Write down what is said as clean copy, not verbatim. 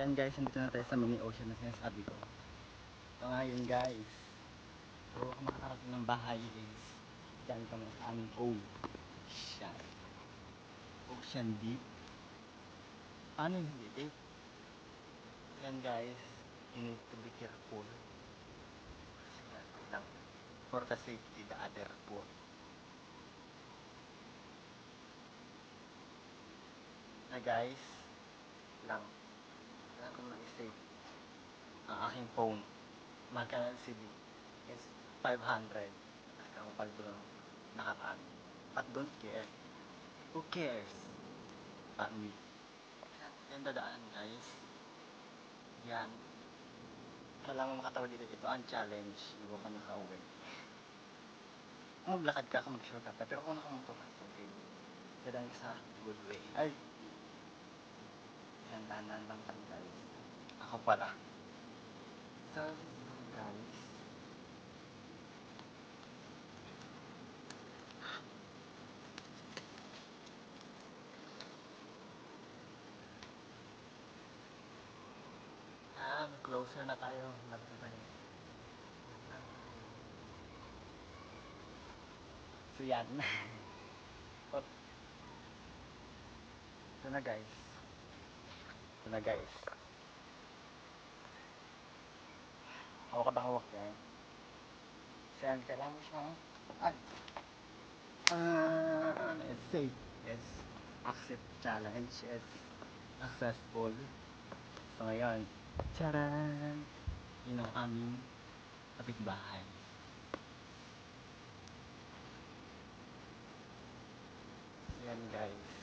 Yan guys, nandito na tayo sa mini ocean na sinasabi ko. So ngayon guys, so makakarating ng bahay is dyan kami sa aming ocean. Ocean deep. Paano yung hindi deep? Yan guys, you need to be careful. Lang, for the safety the other pool. Na guys, lang kung ma-save ang aking phone. Magkano LCD is 500. Ang paldo lang nakaraan. But don't care. Who cares? But me. Yan dadaan guys. Yan. Kailangan makatawag dito. Ito ang challenge. Iba ka nakauwi. Maglakad ka, mag-sure ka. Pero kung nakamotor ka, okay. Dadaan ka sa good way. Ay! Yan, dahan lang kami guys. Ako pala. So, guys. Closer na tayo. Lapit na tayo. So, yan. Ito na guys. Ito na guys. Hawak ka ba hawak yan? So, yan. Kailangan mo siyang it's safe. Yes. Accept challenge. Yes. Successful. So, ngayon. Charan! Yun ang aming kapitbahay. Yan guys.